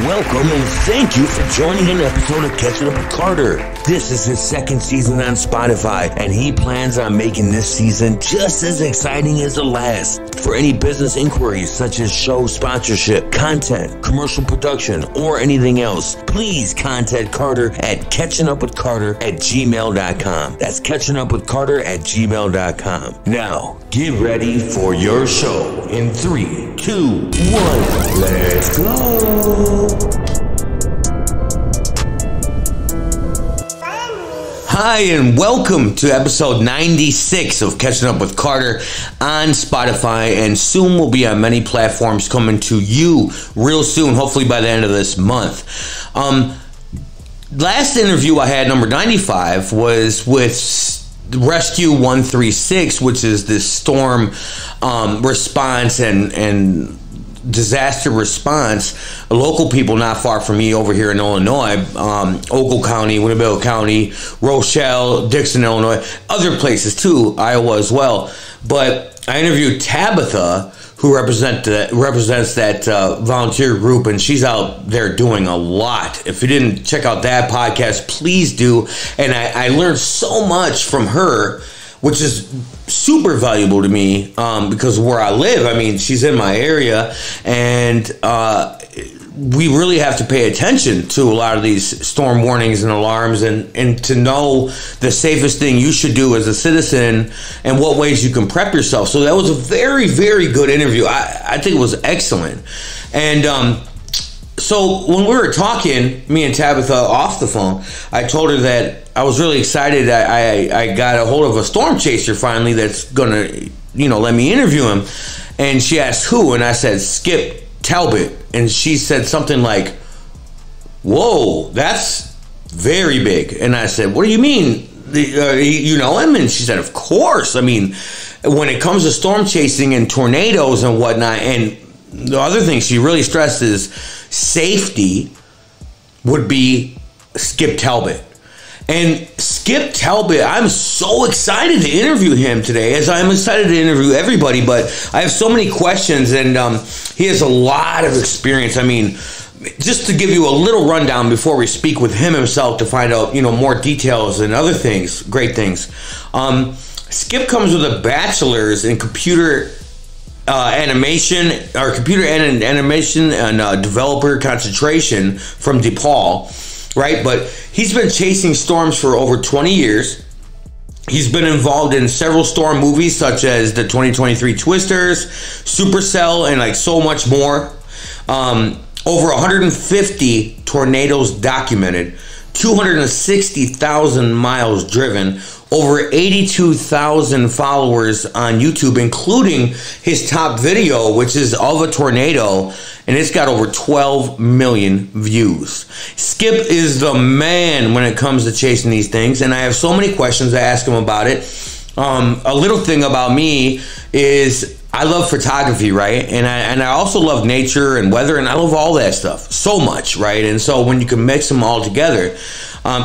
Welcome and thank you for joining an episode of Catching Up with Carter. This is his second season on Spotify, and he plans on making this season just as exciting as the last. For any business inquiries such as show sponsorship, content, commercial production, or anything else, please contact Carter at catchingupwithcarter@gmail.com. That's catchingupwithcarter@gmail.com. Now, get ready for your show in 3, 2, 1. Let's go. Hi, and welcome to episode 96 of Catching Up with Carter on Spotify, and soon will be on many platforms coming to you real soon, hopefully by the end of this month. Last interview I had, number 95, was with Rescue 136, which is this storm response and disaster response. Local people not far from me over here in Illinois, Ogle County, Winnebago County, Rochelle, Dixon, Illinois, other places too, Iowa as well. But I interviewed Tabitha, who represents that volunteer group, and she's out there doing a lot. If you didn't check out that podcast, please do. And I learned so much from her, which is super valuable to me because where I live, I mean, she's in my area, and we really have to pay attention to a lot of these storm warnings and alarms, and to know the safest thing you should do as a citizen and what ways you can prep yourself. So that was a very, very good interview. I think it was excellent. And so when we were talking, me and Tabitha off the phone, I told her that I was really excited that I got a hold of a storm chaser finally that's going to, let me interview him. And she asked who, and I said, Skip Talbot. And she said something like, whoa, that's very big. And I said, what do you mean? You know him? And she said, of course. I mean, when it comes to storm chasing and tornadoes and whatnot, and the other thing she really stressed is safety would be Skip Talbot. And Skip Talbot, I'm so excited to interview him today, as I'm excited to interview everybody, but I have so many questions, and he has a lot of experience. I mean, just to give you a little rundown before we speak with him himself to find out, more details and other things, great things. Skip comes with a bachelor's in computer animation and developer concentration from DePaul. Right, but he's been chasing storms for over 20 years. He's been involved in several storm movies such as the 2023 Twisters, Supercell, and so much more. Over 150 tornadoes documented, 260,000 miles driven, over 82,000 followers on YouTube, including his top video, which is of a tornado, and it's got over 12 million views. Skip is the man when it comes to chasing these things, and I have so many questions to ask him about it. A little thing about me is I love photography, right? And I also love nature and weather, and I love all that stuff so much, right? And so when you can mix them all together,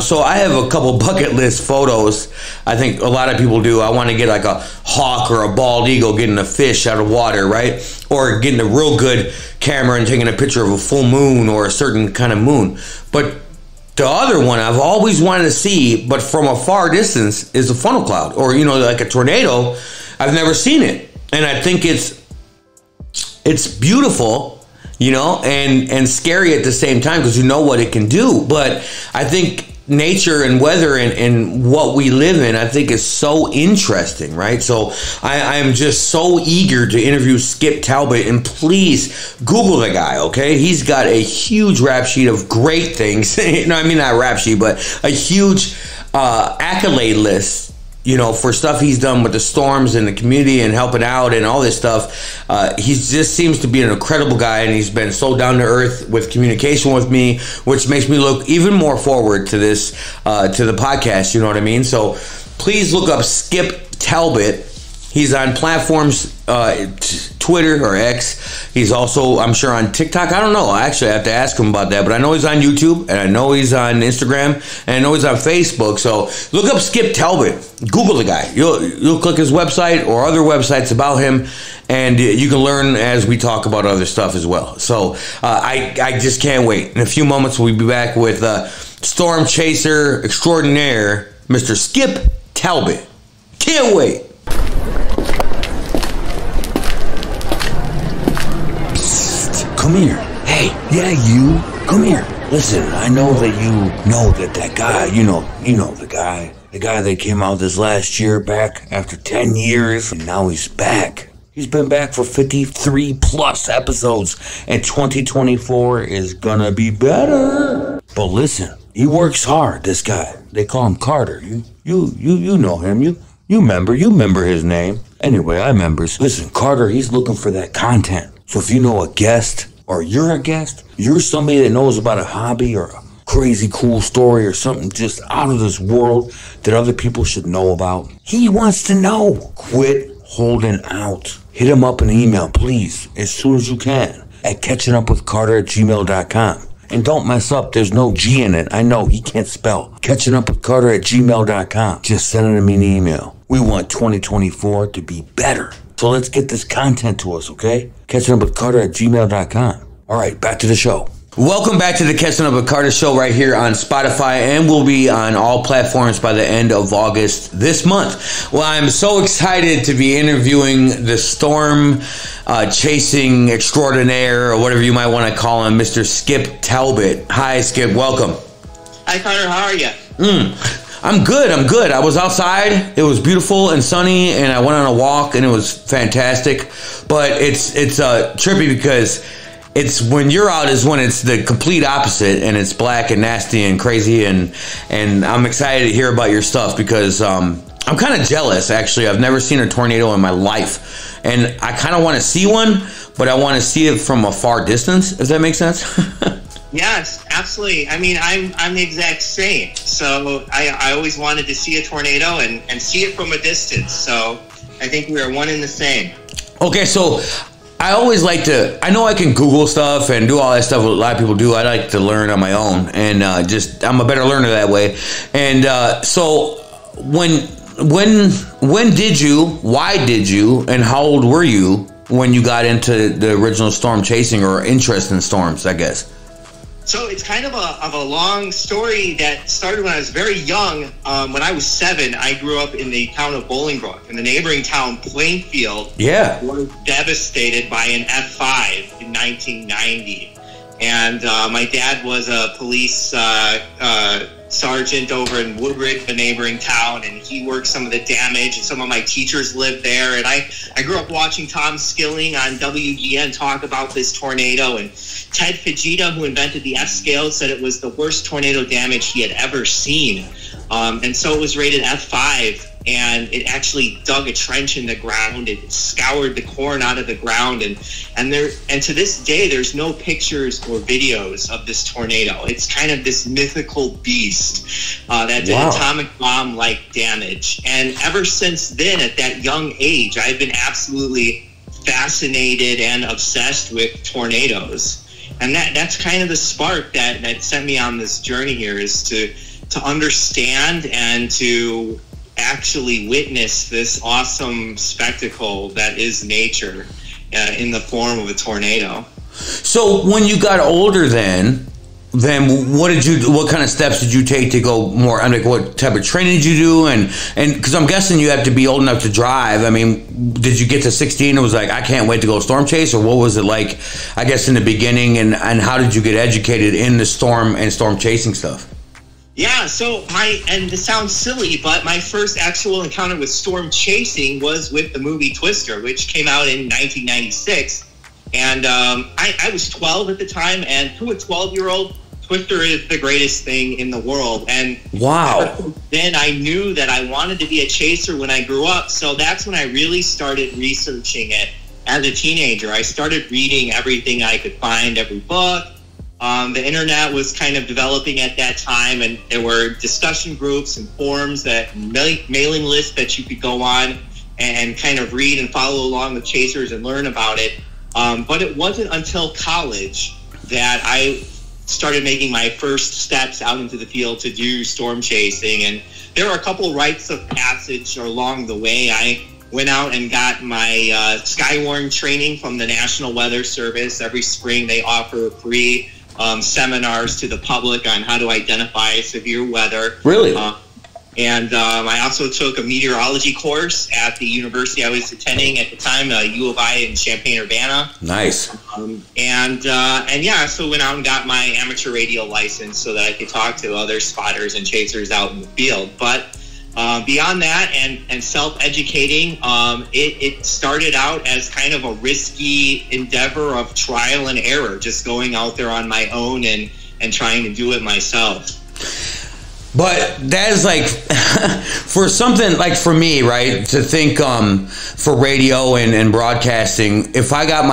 so I have a couple bucket list photos. I think a lot of people do. I want to get like a hawk or a bald eagle getting a fish out of water, right? Or getting a real good camera and taking a picture of a full moon or a certain kind of moon. But the other one I've always wanted to see, but from a far distance, is a funnel cloud, or like a tornado. I've never seen it, and I think it's beautiful, and scary at the same time, because you know what it can do. But I think nature and weather and what we live in, I think, is so interesting, right? So I am just so eager to interview Skip Talbot, and please Google the guy, okay? He's got a huge rap sheet of great things. No, I mean, not rap sheet, but a huge accolade list, for stuff he's done with the storms and the community and helping out and all this stuff. He just seems to be an incredible guy, and he's been so down to earth with communication with me, which makes me look even more forward to this, to the podcast, you know what I mean? So please look up Skip Talbot. He's on platforms, Twitter or X. He's also, I'm sure, on TikTok. I don't know. Actually, I have to ask him about that. But I know he's on YouTube, and I know he's on Instagram, and I know he's on Facebook. So look up Skip Talbot. Google the guy. You'll click his website or other websites about him, and you can learn as we talk about other stuff as well. So I just can't wait. In a few moments, we'll be back with Storm Chaser Extraordinaire, Mr. Skip Talbot. Can't wait. Come here. Hey, yeah, you. Come here. Listen, I know that you know that guy, you know the guy. The guy that came out this last year back after 10 years, and now he's back. He's been back for 53 plus episodes, and 2024 is gonna be better. But listen, he works hard, this guy. They call him Carter. You know him. You remember his name. Anyway, I remembers. Listen, Carter, he's looking for that content. So if you know a guest, or you're a guest, you're somebody that knows about a hobby or a crazy cool story or something just out of this world that other people should know about, he wants to know. Quit holding out. Hit him up an email, please, as soon as you can, at catchingupwithcarter@gmail.com. And don't mess up, there's no G in it. I know, he can't spell. catchingupwithcarter@gmail.com. Just send him an email. We want 2024 to be better. So let's get this content to us, okay? catchingupwithcarter@gmail.com. All right, back to the show. Welcome back to the Catching Up with Carter show right here on Spotify, and we'll be on all platforms by the end of August this month. Well, I'm so excited to be interviewing the storm chasing extraordinaire, or whatever you might want to call him, Mr. Skip Talbot. Hi, Skip. Welcome. Hi, Carter. How are you? I'm good. I was outside. It was beautiful and sunny, and I went on a walk, and it was fantastic. But it's trippy because it's when you're out is when it's the complete opposite, and it's black and nasty and crazy, and I'm excited to hear about your stuff because I'm kind of jealous, actually. I've never seen a tornado in my life, and I kind of want to see one, but I want to see it from a far distance, if that makes sense. Yes, absolutely. I mean, I'm the exact same. So I always wanted to see a tornado and see it from a distance. So I think we are one and the same. Okay, so I always like to, I know I can Google stuff and do all that stuff a lot of people do. I like to learn on my own, and I'm a better learner that way. And so when did you, why did you, and how old were you when you got into the original storm chasing, or interest in storms, I guess? So it's kind of a long story that started when I was very young. When I was 7, I grew up in the town of Bolingbrook, and the neighboring town, Plainfield, was devastated by an F5 in 1990. And my dad was a police sergeant over in Woodridge, the neighboring town, and he worked some of the damage, and some of my teachers lived there. And I grew up watching Tom Skilling on WGN talk about this tornado, and Ted Fujita, who invented the F-scale, said it was the worst tornado damage he had ever seen. And so it was rated F5, and it actually dug a trench in the ground. It scoured the corn out of the ground, and to this day, there's no pictures or videos of this tornado. It's kind of this mythical beast that did atomic bomb-like damage. And ever since then, at that young age, I've been absolutely fascinated and obsessed with tornadoes. And that's kind of the spark that sent me on this journey here, is to understand and to actually witness this awesome spectacle that is nature in the form of a tornado. So when you got older then what kind of steps did you take to go more, I mean, what type of training did you do? And because I'm guessing you have to be old enough to drive. I mean, did you get to 16 and was like, I can't wait to go storm chase? Or what was it like, I guess, in the beginning? And how did you get educated in the storm and storm chasing stuff? Yeah, so and this sounds silly, but my first actual encounter with storm chasing was with the movie Twister, which came out in 1996. And I was 12 at the time, and to a 12-year-old, Twister is the greatest thing in the world. And wow. Then I knew that I wanted to be a chaser when I grew up, so that's when I really started researching it as a teenager. I started reading everything I could find, every book. The internet was kind of developing at that time, and there were discussion groups and forums, that mailing lists that you could go on and kind of read and follow along with chasers and learn about it. But it wasn't until college that I started making my first steps out into the field to do storm chasing. And there were a couple rites of passage along the way. I went out and got my Skywarn training from the National Weather Service. Every spring they offer free seminars to the public on how to identify severe weather. Really? And I also took a meteorology course at the university I was attending at the time, U of I in Champaign-Urbana. Nice. And yeah, so went out and got my amateur radio license so that I could talk to other spotters and chasers out in the field. But beyond that and self-educating, it started out as kind of a risky endeavor of trial and error, just going out there on my own and trying to do it myself. But that is like, for something like for me, right, to think for radio and broadcasting, if I got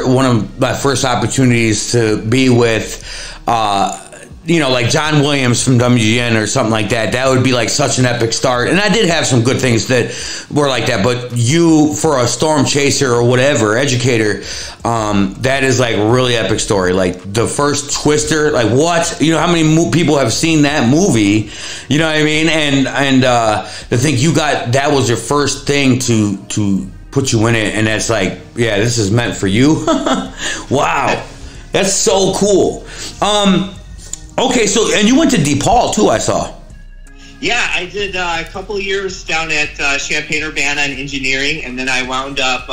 one of my first opportunities to be with, like John Williams from WGN or something like that, that would be like such an epic start. And I did have some good things that were like that, but you, for a storm chaser or whatever, educator, that is like a really epic story. Like the first Twister, like what? You know, how many people have seen that movie? You know what I mean? And to think you got, that was your first thing to put you in it, and that's like, yeah, this is meant for you. Wow. That's so cool. Okay, so, and you went to DePaul too, I saw. Yeah, I did a couple of years down at Champaign-Urbana in engineering, and then I wound up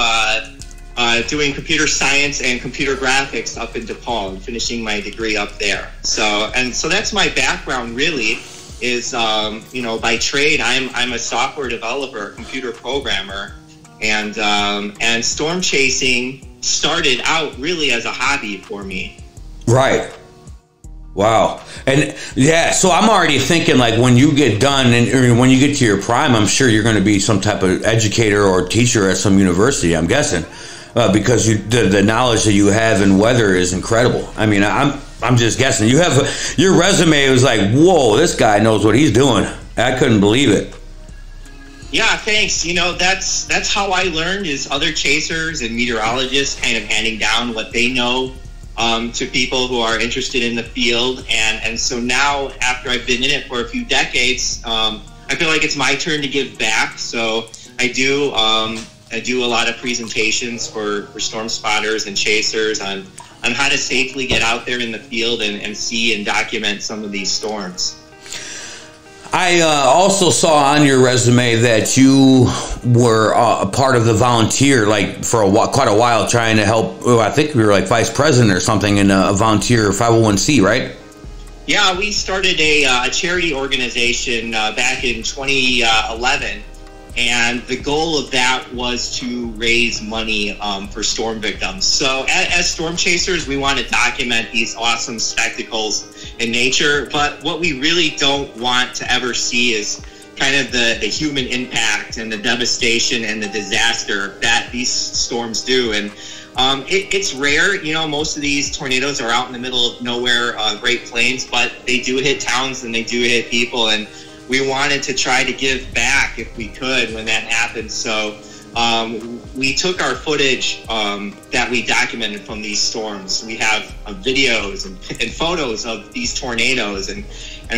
doing computer science and computer graphics up in DePaul and finishing my degree up there. So that's my background really, is, by trade, I'm a software developer, a computer programmer, and storm chasing started out really as a hobby for me. Right. Wow. And yeah, so I'm already thinking like when you get done and when you get to your prime, I'm sure you're going to be some type of educator or teacher at some university, I'm guessing, because the knowledge that you have in weather is incredible. I mean, I'm just guessing. You have your resume was like, whoa, this guy knows what he's doing. I couldn't believe it. Yeah, thanks. You know, that's how I learned, is other chasers and meteorologists kind of handing down what they know to people who are interested in the field. And so now, after I've been in it for a few decades, I feel like it's my turn to give back. So I do a lot of presentations for storm spotters and chasers on how to safely get out there in the field and see and document some of these storms. I also saw on your resume that you were a part of the volunteer, like for quite a while, trying to help. I think you were like vice president or something in a volunteer 501c, right? Yeah, we started a charity organization back in 2011, and the goal of that was to raise money for storm victims. So as storm chasers, we want to document these awesome spectacles in nature, but what we really don't want to ever see is kind of the human impact and the devastation and the disaster that these storms do. And it's rare, you know, most of these tornadoes are out in the middle of nowhere, Great Plains, but they do hit towns and they do hit people, and we wanted to try to give back if we could when that happened. So we took our footage that we documented from these storms. We have videos and photos of these tornadoes, and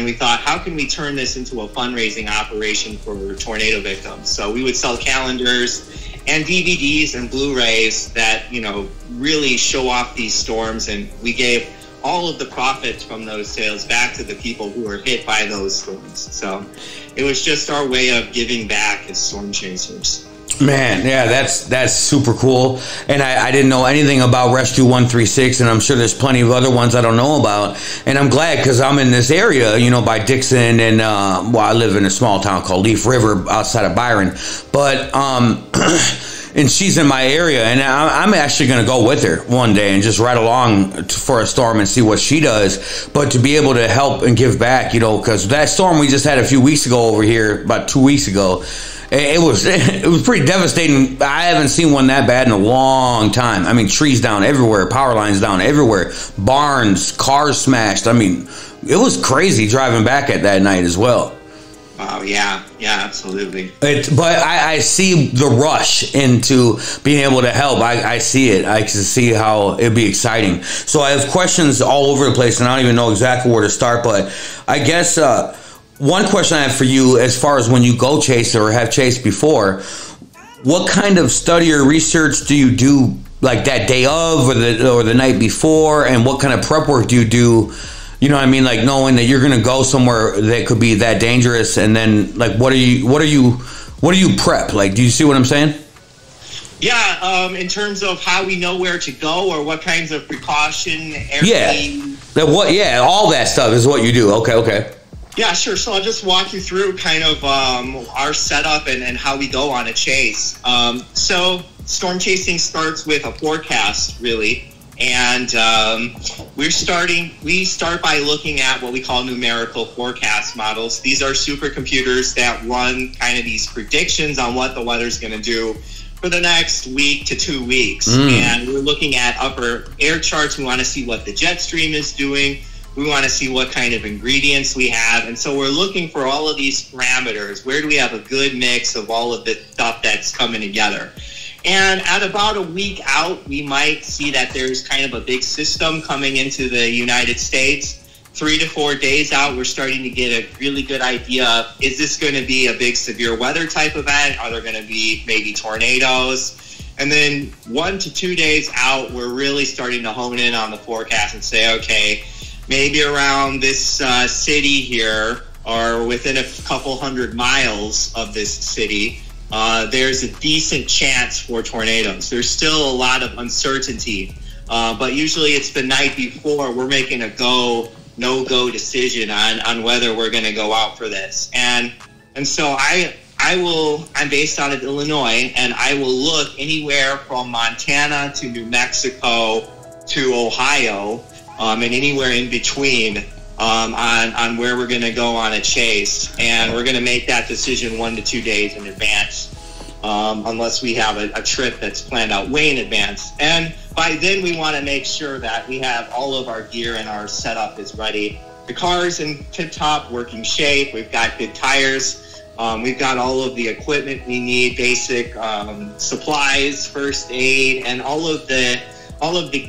we thought, how can we turn this into a fundraising operation for tornado victims? So we would sell calendars and DVDs and Blu-rays that, you know, really show off these storms, and we gave all of the profits from those sales back to the people who were hit by those storms. So it was just our way of giving back as storm chasers. Man, yeah, that's super cool. And I didn't know anything about Rescue 136, and I'm sure there's plenty of other ones I don't know about. And I'm glad, because I'm in this area, you know, by Dixon, and I live in a small town called Leaf River outside of Byron. But and she's in my area, and I'm actually going to go with her one day and just ride along for a storm and see what she does. But to be able to help and give back, you know, because that storm we just had a few weeks ago over here, about 2 weeks ago, it was pretty devastating. I haven't seen one that bad in a long time. I mean, trees down everywhere, power lines down everywhere, barns, cars smashed. I mean, it was crazy driving back at that night as well. Oh, yeah, absolutely. But I see the rush into being able to help. I see it. I can see how it'd be exciting. So I have questions all over the place, and I don't even know exactly where to start. But I guess one question I have for you, as far as when you go chase or have chased before, what kind of study or research do you do, like that day of or the night before, and what kind of prep work do you do? You know what I mean? Like knowing that you're going to go somewhere that could be that dangerous, and then like what do you prep? Like, do you see what I'm saying? Yeah, in terms of how we know where to go or what kinds of precaution. All that stuff is what you do. Okay. Yeah, sure. So I'll just walk you through kind of our setup and how we go on a chase. So storm chasing starts with a forecast, really. And we start by looking at what we call numerical forecast models. These are supercomputers that run kind of these predictions on what the weather's going to do for the next week to 2 weeks. And we're looking at upper air charts. We want to see what the jet stream is doing. We want to see what kind of ingredients we have. And so we're looking for all of these parameters. Where do we have a good mix of all of the stuff that's coming together? And at about a week out, we might see that there's kind of a big system coming into the United States. 3 to 4 days out, we're starting to get a really good idea of, is this going to be a big severe weather type event? Are there going to be maybe tornadoes? And then 1 to 2 days out, we're really starting to hone in on the forecast and say, okay, maybe around this city here, or within a couple 100 miles of this city, there's a decent chance for tornadoes. There's still a lot of uncertainty, but usually it's the night before we're making a go, no-go decision on whether we're going to go out for this. And so I'm based out of Illinois, and I will look anywhere from Montana to New Mexico to Ohio, and anywhere in between on where we're going to go on a chase. And we're going to make that decision 1 to 2 days in advance, unless we have a trip that's planned out way in advance. And by then, we want to make sure that we have all of our gear and our setup is ready. The car's in tip-top working shape. We've got good tires. We've got all of the equipment we need, basic supplies, first aid, and all of the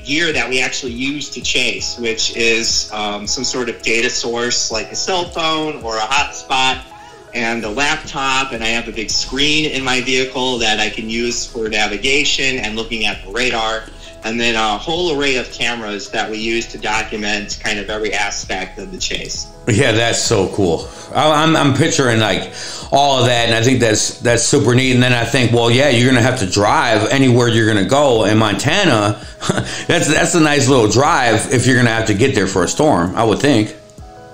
gear that we actually use to chase, which is some sort of data source like a cell phone or a hotspot and a laptop. And I have a big screen in my vehicle that I can use for navigation and looking at the radar. And then a whole array of cameras that we use to document kind of every aspect of the chase. Yeah, that's so cool. I'm picturing like all of that, and I think that's super neat. And then I think, well, yeah, you're gonna have to drive anywhere you're gonna go in Montana. that's a nice little drive if you're gonna have to get there for a storm, I would think.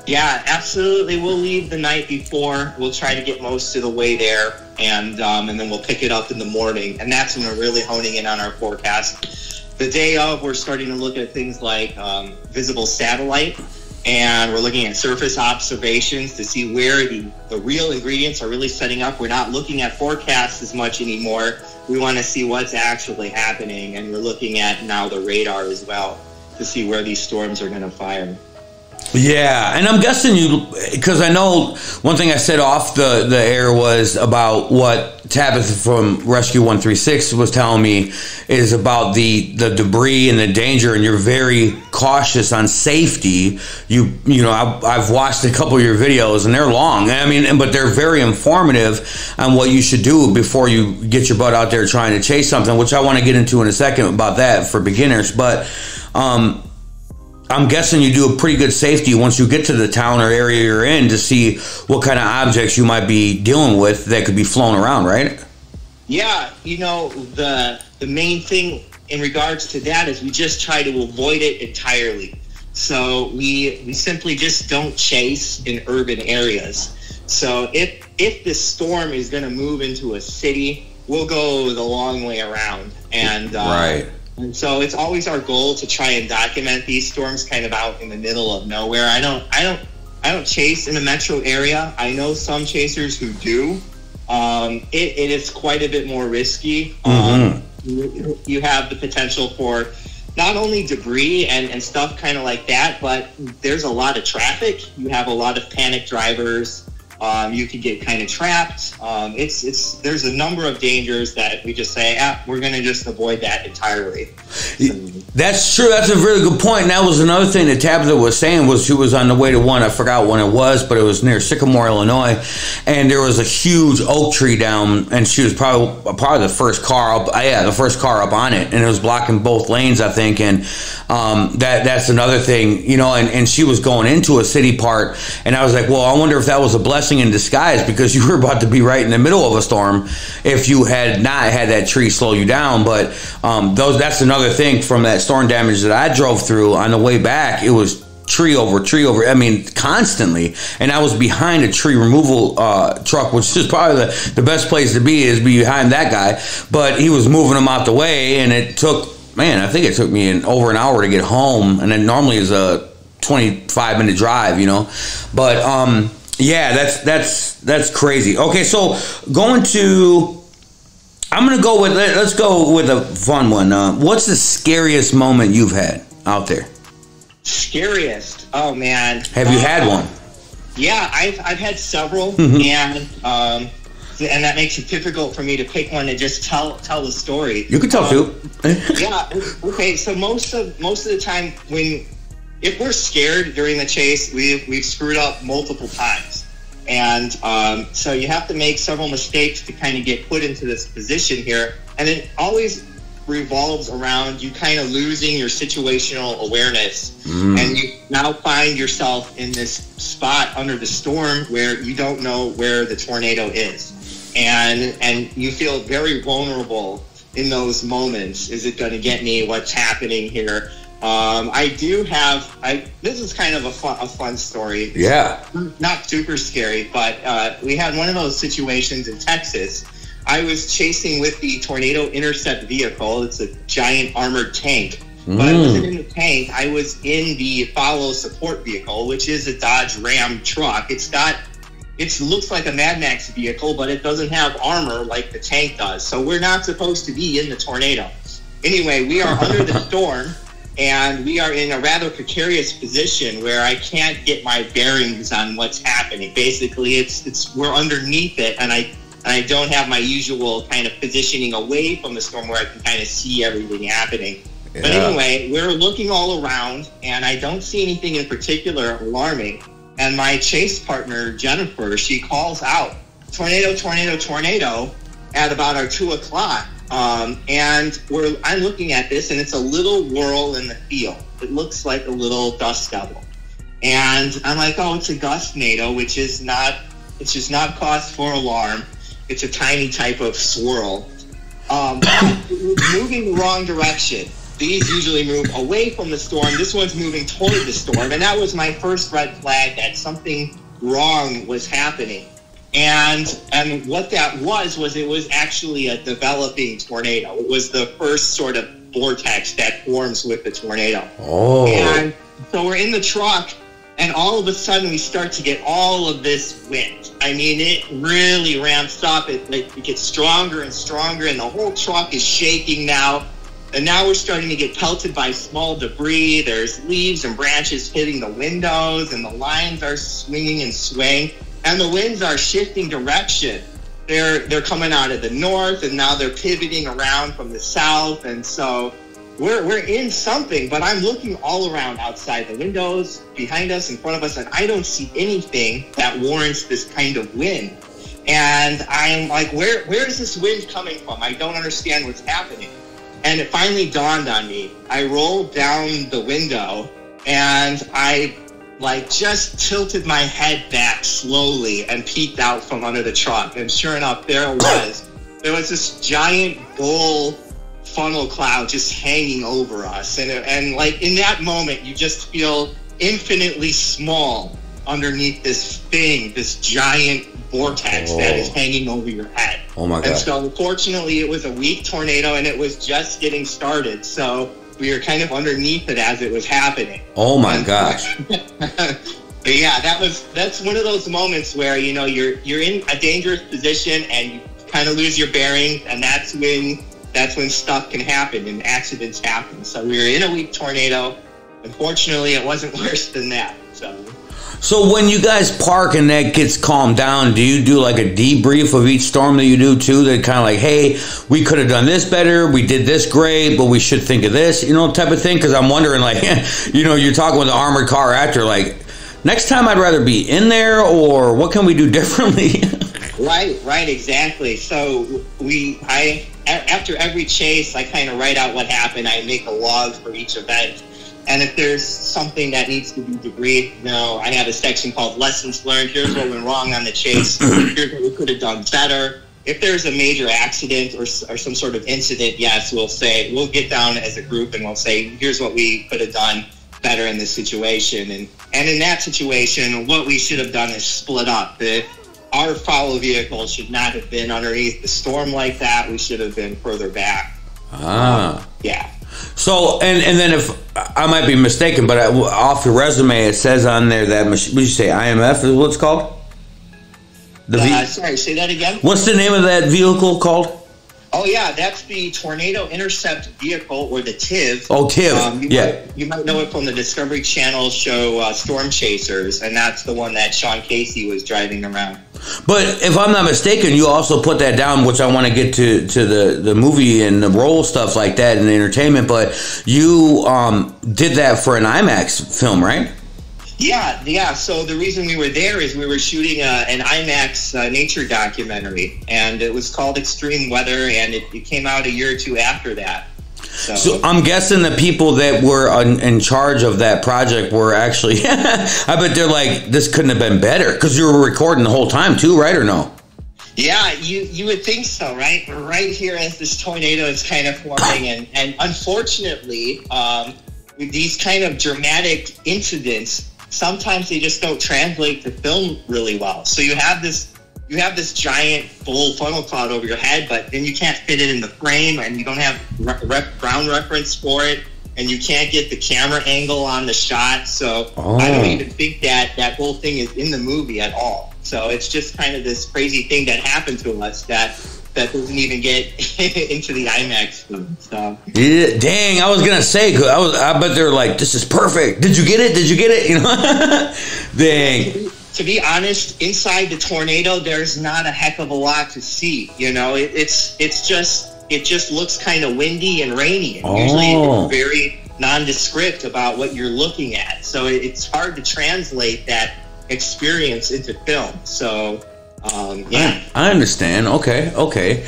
Yeah, absolutely. We'll leave the night before. We'll try to get most of the way there, and then we'll pick it up in the morning. And that's when we're really honing in on our forecast. The day of, we're starting to look at things like visible satellite, and we're looking at surface observations to see where the real ingredients are really setting up. We're not looking at forecasts as much anymore. We want to see what's actually happening, and we're looking at now the radar as well to see where these storms are going to fire. Yeah, and I'm guessing you, because I know one thing I said off the air was about what Talbot from Rescue 136 was telling me is about the debris and the danger, and you're very cautious on safety. You know, I've watched a couple of your videos, and they're long. I mean, but they're very informative on what you should do before you get your butt out there trying to chase something, which I want to get into in a second about that for beginners. But I'm guessing you do a pretty good safety once you get to the town or area you're in to see what kind of objects you might be dealing with that could be flown around, right? Yeah, you know, the main thing in regards to that is we just try to avoid it entirely. So we simply just don't chase in urban areas. So if this storm is going to move into a city, we'll go the long way around. And right. And so it's always our goal to try and document these storms kind of out in the middle of nowhere. I don't chase in a metro area. I know some chasers who do. It is quite a bit more risky. You have the potential for not only debris and stuff kind of like that, but there's a lot of traffic. You have a lot of panic drivers. You could get kind of trapped. There's a number of dangers that we just say, we're going to just avoid that entirely. That's true. That's a really good point. And that was another thing that Tabitha was saying, was she was on the way to one. I forgot when it was, but it was near Sycamore, Illinois. And there was a huge oak tree down, and she was probably the first car up. The first car up on it, and it was blocking both lanes, I think. And that's another thing, you know. And she was going into a city part, and I was like, well, I wonder if that was a blessing in disguise, because you were about to be right in the middle of a storm if you had not had that tree slow you down. But that's another thing from that storm damage that I drove through on the way back. It was tree over, I mean, constantly. And I was behind a tree removal truck, which is probably the best place to be, is behind that guy. But he was moving them out the way, and it took, I think it took me over an hour to get home, and it normally is a 25-minute drive, you know. But yeah, that's crazy. Okay, so let's go with a fun one. What's the scariest moment you've had out there? Scariest? Oh man. Have you had one? Yeah, I've had several, and that makes it difficult for me to pick one and just tell the story. You can tell too. Yeah. Okay. So most of the time, if we're scared during the chase, we've screwed up multiple times, and so you have to make several mistakes to kind of get put into this position here, and it always revolves around you kind of losing your situational awareness, and you now find yourself in this spot under the storm where you don't know where the tornado is, and you feel very vulnerable in those moments. Is it going to get me? What's happening here? This is kind of a fun story. Yeah. Not super scary, but we had one of those situations in Texas. I was chasing with the Tornado Intercept vehicle. It's a giant armored tank. But I wasn't in the tank. I was in the follow support vehicle, which is a Dodge Ram truck. It looks like a Mad Max vehicle, but it doesn't have armor like the tank does. So we're not supposed to be in the tornado. Anyway, we are under the storm, and we are in a rather precarious position where I can't get my bearings on what's happening. Basically, we're underneath it, and I don't have my usual kind of positioning away from the storm where I can kind of see everything happening. Yeah. But anyway, we're looking all around, and I don't see anything in particular alarming. And my chase partner, Jennifer, she calls out, "Tornado, tornado, tornado," at about our 2 o'clock. And I'm looking at this, and it's a little whirl in the field. It looks like a little dust devil. And I'm like, oh, it's a gustnado, which is not cause for alarm. It's a tiny type of swirl. Moving the wrong direction. These usually move away from the storm. This one's moving toward the storm. And that was my first red flag that something wrong was happening. And what that was it was actually a developing tornado. It was the first sort of vortex that forms with the tornado. Oh. And so we're in the truck, and all of a sudden we start to get all of this wind. I mean, it really ramps up. It gets stronger and stronger, and the whole truck is shaking now. And now we're starting to get pelted by small debris. There's leaves and branches hitting the windows, and the lines are swinging and swaying. And the winds are shifting direction. They're coming out of the north, and now they're pivoting around from the south. And so we're in something, but I'm looking all around outside the windows, behind us, in front of us, and I don't see anything that warrants this kind of wind. And I'm like, where is this wind coming from? I don't understand what's happening. And it finally dawned on me. I rolled down the window, and I just tilted my head back slowly and peeked out from under the truck. And sure enough, there it was. There was this giant bull funnel cloud just hanging over us. And like in that moment, you just feel infinitely small underneath this thing, this giant vortex that is hanging over your head. Oh my God. And so unfortunately, it was a weak tornado, and it was just getting started. So we were kind of underneath it as it was happening. Oh my gosh. But yeah, that's one of those moments where, you know, you're in a dangerous position and you kind of lose your bearings, and that's when stuff can happen and accidents happen. So we were in a weak tornado. Unfortunately, it wasn't worse than that. So when you guys park and that gets calmed down, do you do like a debrief of each storm that you do too? That kind of like, hey, we could have done this better. We did this great, but we should think of this, type of thing. Because I'm wondering, like, you're talking with the armored car actor, like, next time I'd rather be in there, or what can we do differently? Right, exactly. So after every chase, I kind of write out what happened. I make a log for each event. And if there's something that needs to be debriefed, I have a section called Lessons Learned. Here's what went wrong on the chase. Here's what we could have done better. If there's a major accident or some sort of incident, yes, we'll get down as a group and we'll say, here's what we could have done better in this situation. And in that situation, what we should have done is split up. Our follow vehicle should not have been underneath the storm like that. We should have been further back. Yeah. So, and then if I might be mistaken, but off your resume, it says on there that, what did you say, IMF is what it's called? Sorry, say that again? What's the name of that vehicle called? Oh, yeah, that's the Tornado Intercept Vehicle, or the TIV. Oh, TIV, You might know it from the Discovery Channel show Storm Chasers, and that's the one that Sean Casey was driving around. But if I'm not mistaken, you also put that down, which I want to get to the movie and the role stuff like that and the entertainment, but you did that for an IMAX film, right? Yeah. So the reason we were there is we were shooting an IMAX nature documentary, and it was called Extreme Weather, and it came out a year or two after that. So I'm guessing the people that were in charge of that project were actually, I bet they're like, this couldn't have been better, because you were recording the whole time too, right, or no? Yeah, you would think so, right? We're right here as this tornado is kind of forming, and unfortunately, with these kind of dramatic incidents, sometimes they just don't translate to film really well. So you have this giant full funnel cloud over your head, but then you can't fit it in the frame, and you don't have ground reference for it, and you can't get the camera angle on the shot. So I don't even think that whole thing is in the movie at all. So it's just kind of this crazy thing that happened to us that doesn't even get into the IMAX film. So yeah, dang, I was gonna say, I bet they're like, this is perfect. Did you get it? Dang. To be honest, inside the tornado, there's not a heck of a lot to see. It just looks kind of windy and rainy. And usually it's very nondescript about what you're looking at. So it's hard to translate that experience into film. So, yeah. I understand. Okay. Okay,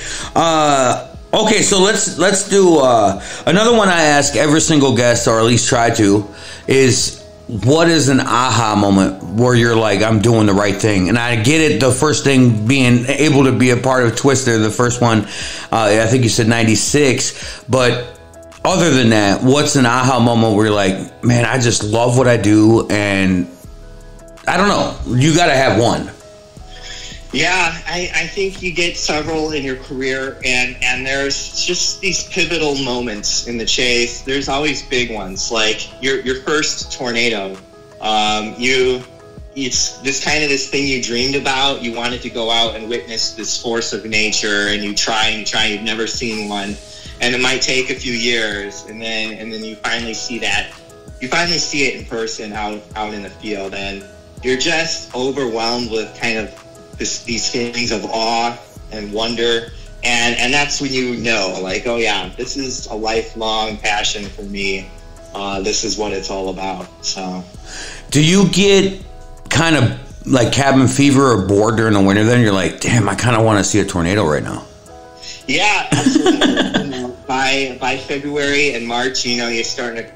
so let's do another one I ask every single guest, or at least try to, is what is an aha moment where you're like, I'm doing the right thing? And I get it, the first thing being able to be a part of Twister, the first one, I think you said 96, but other than that, what's an aha moment where you're like, man, I just love what I do, and I don't know, you got to have one. Yeah, I think you get several in your career, and there's just these pivotal moments in the chase. There's always big ones, like your first tornado. It's this thing you dreamed about. You wanted to go out and witness this force of nature, and you try, you've never seen one, and it might take a few years, and then you finally see that. You finally see it in person out in the field, and you're just overwhelmed with kind of these feelings of awe and wonder, and that's when you know, like, oh yeah, this is a lifelong passion for me. This is what it's all about. So, do you get kind of like cabin fever or bored during the winter? Then you're like, damn, I kind of want to see a tornado right now. Yeah, absolutely. By February and March, you're starting to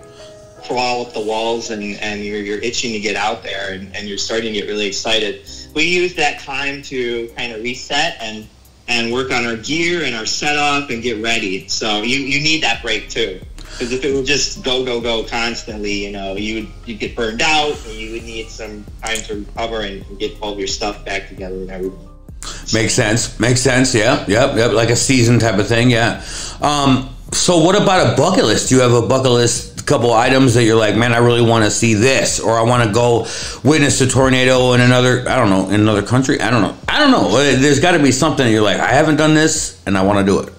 crawl up the walls, and you're itching to get out there, and you're starting to get really excited. We use that time to kind of reset and work on our gear and our setup and get ready. So you need that break too, because if it would just go constantly, you'd get burned out, and you would need some time to recover and get all of your stuff back together and everything. Makes sense. Yeah. Yep. Like a season type of thing. Yeah. So what about a bucket list? Do you have a bucket list? Couple items that you're like, man, I really want to see this, or I want to go witness a tornado in another country. I don't know. There's got to be something that you're like, I haven't done this, and I want to do it.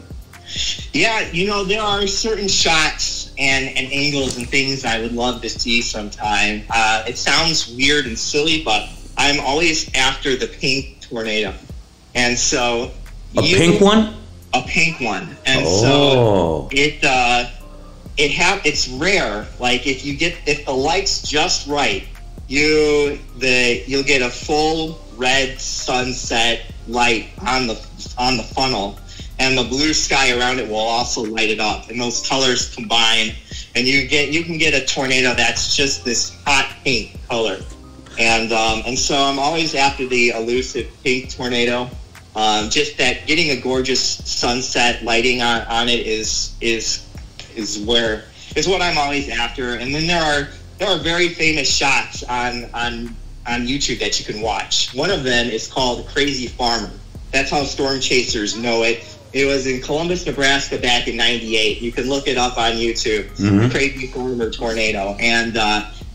Yeah, there are certain shots and angles and things I would love to see sometime. It sounds weird and silly, but I'm always after the pink tornado. And so... A pink one? A pink one. And so it's rare. Like if the light's just right, you'll get a full red sunset light on the funnel, and the blue sky around it will also light it up, and those colors combine, and you can get a tornado that's just this hot pink color. And so I'm always after the elusive pink tornado. Just that getting a gorgeous sunset lighting on it is what I'm always after. And then there are very famous shots on YouTube that you can watch. One of them is called Crazy Farmer. That's how storm chasers know it. It was in Columbus, Nebraska back in '98. You can look it up on YouTube. Crazy Farmer tornado. And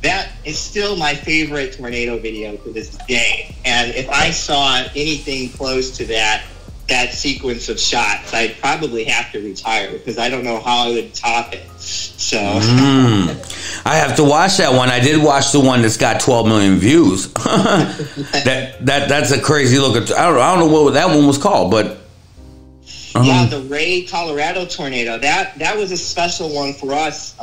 that is still my favorite tornado video to this day. And if I saw anything close to that sequence of shots, I'd probably have to retire because I don't know how I would top it. So I have to watch that one. I did watch the one that's got 12 million views. That's a crazy look. I don't know what that one was called, but yeah, the Ray, Colorado tornado. That was a special one for us.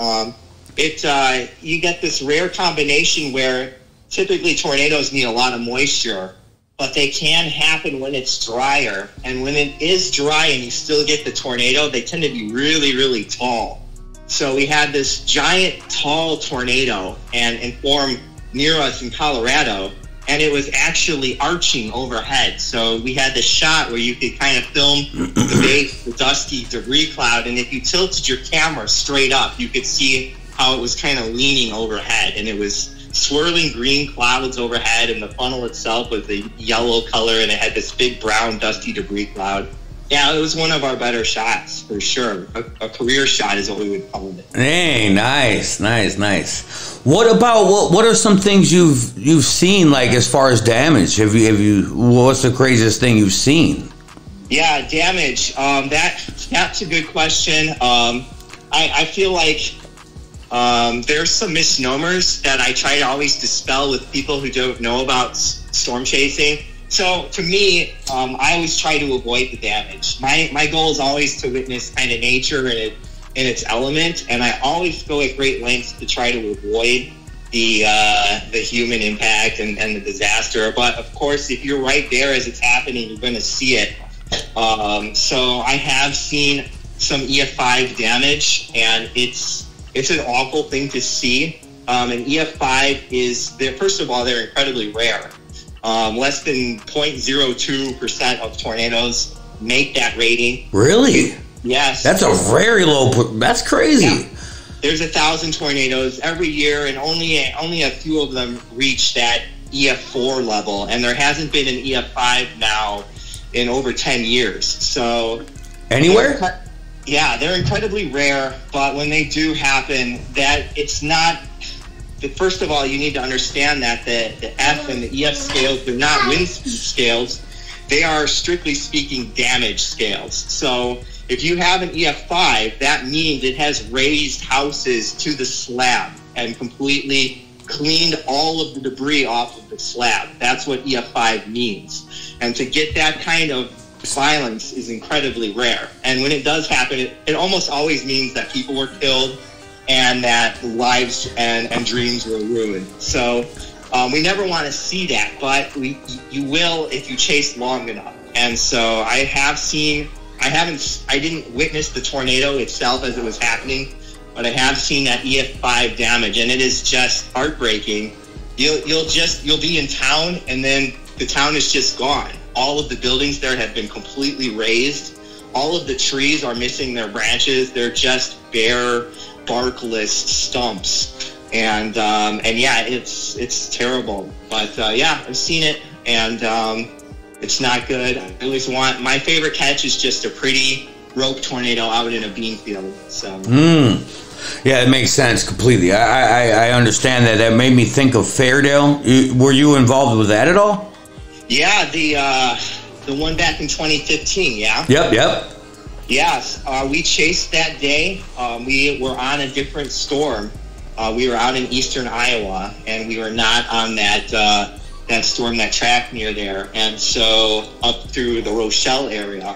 You get this rare combination where typically tornadoes need a lot of moisture, but they can happen when it's drier. And when it is dry and you still get the tornado, they tend to be really, really tall. So we had this giant, tall tornado and form near us in Colorado, and it was actually arching overhead. So we had this shot where you could kind of film the base, the dusty debris cloud, and if you tilted your camera straight up, you could see how it was kind of leaning overhead, and it was swirling green clouds overhead, and the funnel itself was a yellow color, and it had this big brown dusty debris cloud. Yeah, it was one of our better shots for sure. A career shot is what we would call it. Hey, nice. What about what are some things you've seen, like as far as damage? Have you what's the craziest thing you've seen? Yeah, damage. That's a good question. I feel like there's some misnomers that I try to always dispel with people who don't know about storm chasing. So to me, I always try to avoid the damage. My goal is always to witness kind of nature in its element, and I always go at great lengths to try to avoid the human impact and the disaster. But of course, if you're right there as it's happening, you're going to see it. So I have seen some EF5 damage, and it's an awful thing to see. And EF5 first of all, they're incredibly rare. Less than 0.02% of tornadoes make that rating. Really? Yes. That's a very low. That's crazy. Yeah. There's 1,000 tornadoes every year, and only a few of them reach that EF4 level. And there hasn't been an EF5 now in over 10 years. So anywhere? They're incredibly rare. But when they do happen, that it's not. First of all, you need to understand that the F and the EF scales, they're not wind speed scales. They are, strictly speaking, damage scales. So if you have an EF5, that means it has raised houses to the slab and completely cleaned all of the debris off of the slab. That's what EF5 means. And to get that kind of violence is incredibly rare. And when it does happen, it almost always means that people were killed and that lives and dreams were ruined. So we never want to see that, but you will if you chase long enough. And so I didn't witness the tornado itself as it was happening, but I have seen that EF5 damage, and it is just heartbreaking. You'll be in town, and then the town is just gone. All of the buildings there have been completely razed. All of the trees are missing their branches. They're just bare, barkless stumps, and yeah, it's terrible. But I've seen it, and it's not good. I always want, my favorite catch is just a pretty rope tornado out in a bean field. So yeah, it makes sense completely. I understand that. That made me think of Fairdale. Were you involved with that at all? Yeah, the one back in 2015. Yeah. Yep. Yes, we chased that day. We were on a different storm. We were out in eastern Iowa, and we were not on that storm that tracked near there. And so up through the Rochelle area.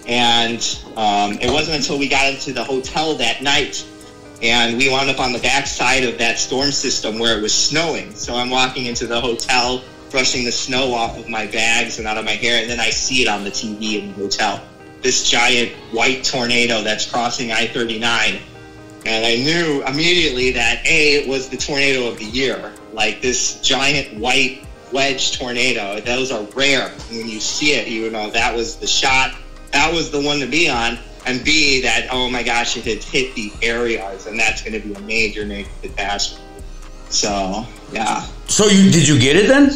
And it wasn't until we got into the hotel that night, and we wound up on the backside of that storm system where it was snowing. So I'm walking into the hotel, brushing the snow off of my bags and out of my hair, and then I see it on the TV in the hotel. This giant white tornado that's crossing I-39. And I knew immediately that, A, it was the tornado of the year. Like this giant white wedge tornado. Those are rare. And when you see it, you know that was the shot. That was the one to be on. And B, that, oh my gosh, it had hit the areas. And that's going to be a major, major catastrophe. So, yeah. So did you get it then?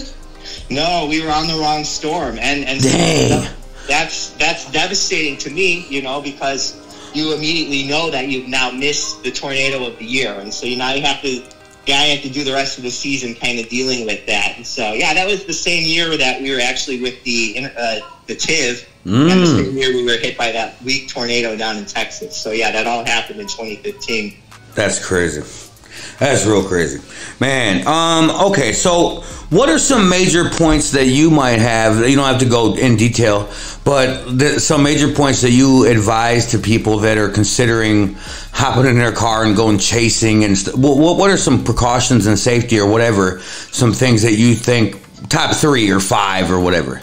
No, we were on the wrong storm. And dang. That's devastating to me, you know, because you immediately know that you've now missed the tornado of the year. And so you have to do the rest of the season kind of dealing with that. And so, yeah, that was the same year that we were actually with the TIV. And the same year we were hit by that weak tornado down in Texas. So, yeah, that all happened in 2015. That's crazy. That's real crazy. Man, okay, so what are some major points that you might have? You don't have to go in detail, but some major points that you advise to people that are considering hopping in their car and going chasing and what are some precautions and safety or whatever, some things that you think top 3 or 5 or whatever?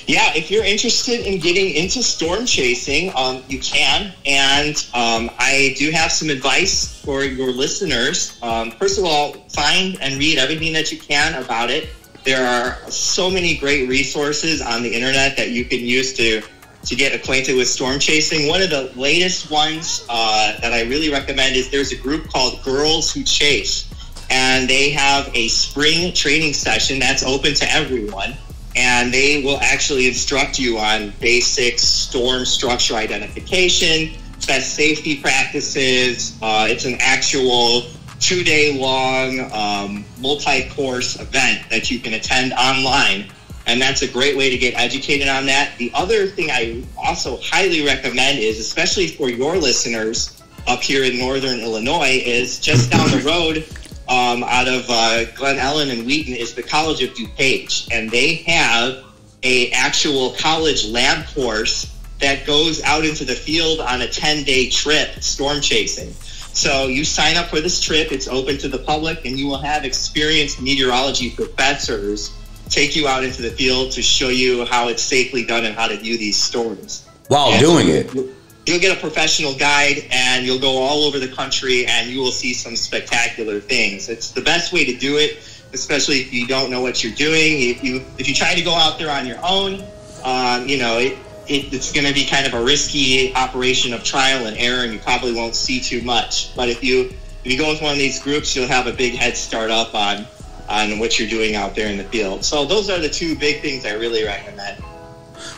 Yeah, if you're interested in getting into storm chasing, you can. And I do have some advice for your listeners. First of all, find and read everything that you can about it. There are so many great resources on the internet that you can use to get acquainted with storm chasing. One of the latest ones that I really recommend is there's a group called Girls Who Chase. And they have a spring training session that's open to everyone. And they will actually instruct you on basic storm structure identification, best safety practices. It's an actual 2-day-long multi-course event that you can attend online. And that's a great way to get educated on that. The other thing I also highly recommend is, especially for your listeners up here in northern Illinois, is just down the road out of Glen Ellen and Wheaton is the College of DuPage, and they have a actual college lab course that goes out into the field on a 10-day trip, storm chasing. So you sign up for this trip, it's open to the public, and you will have experienced meteorology professors take you out into the field to show you how it's safely done and how to view these storms. While doing it. You'll get a professional guide, and you'll go all over the country, and you will see some spectacular things. It's the best way to do it, especially if you don't know what you're doing. If you try to go out there on your own, it's going to be kind of a risky operation of trial and error, and you probably won't see too much. But if you go with one of these groups, you'll have a big head start up on what you're doing out there in the field. So those are the 2 big things I really recommend.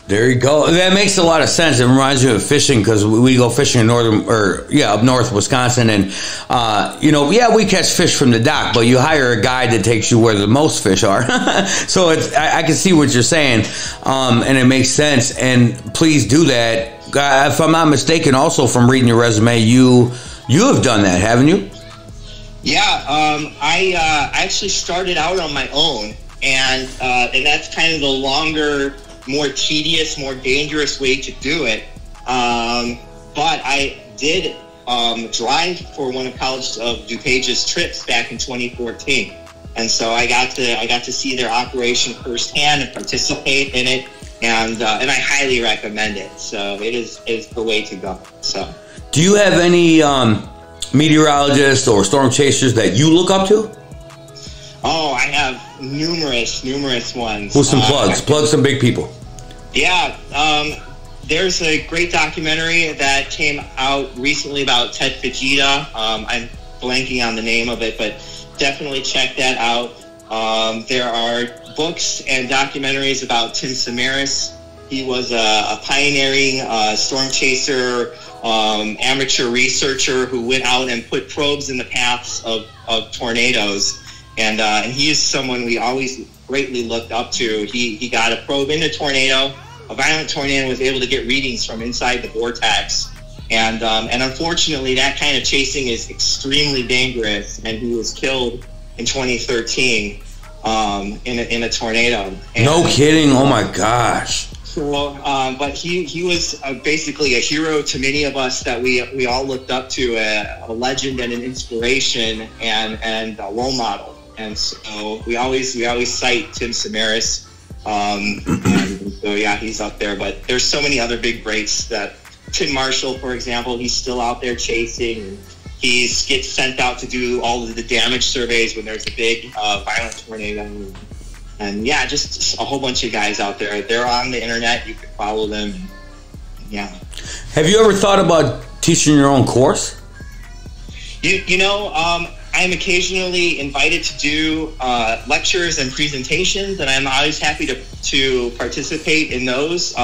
There you go. That makes a lot of sense. It reminds me of fishing because we go fishing in up north Wisconsin, and we catch fish from the dock, but you hire a guide that takes you where the most fish are. So I can see what you're saying, and it makes sense. And please do that. If I'm not mistaken, also from reading your resume, you have done that, haven't you? Yeah, I actually started out on my own, and that's kind of the longer, more tedious, more dangerous way to do it. But I did drive for one of College of DuPage's trips back in 2014, and so I got to see their operation firsthand and participate in it, and I highly recommend it. So it is the way to go. So, do you have any meteorologists or storm chasers that you look up to? Oh, I have numerous ones. With some plugs. Plug some big people. Yeah. There's a great documentary that came out recently about Ted Fujita. I'm blanking on the name of it, but definitely check that out. There are books and documentaries about Tim Samaras. He was a pioneering storm chaser, amateur researcher who went out and put probes in the paths of tornadoes. And he is someone we always greatly looked up to. He got a probe in a tornado, a violent tornado was able to get readings from inside the vortex. And unfortunately, that kind of chasing is extremely dangerous, and he was killed in 2013 in a tornado. And, no kidding! Oh my gosh! So, but he was basically a hero to many of us that we all looked up to, a legend and an inspiration and a role model. And so we always cite Tim Samaras. And so yeah, he's up there. But there's so many other big greats that Tim Marshall, for example, he's still out there chasing. He gets sent out to do all of the damage surveys when there's a big violent tornado. And yeah, just a whole bunch of guys out there. They're on the internet. You can follow them. Yeah. Have you ever thought about teaching your own course? I'm occasionally invited to do lectures and presentations, and I'm always happy to participate in those.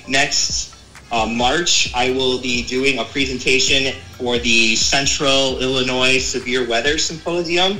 Next March, I will be doing a presentation for the Central Illinois Severe Weather Symposium.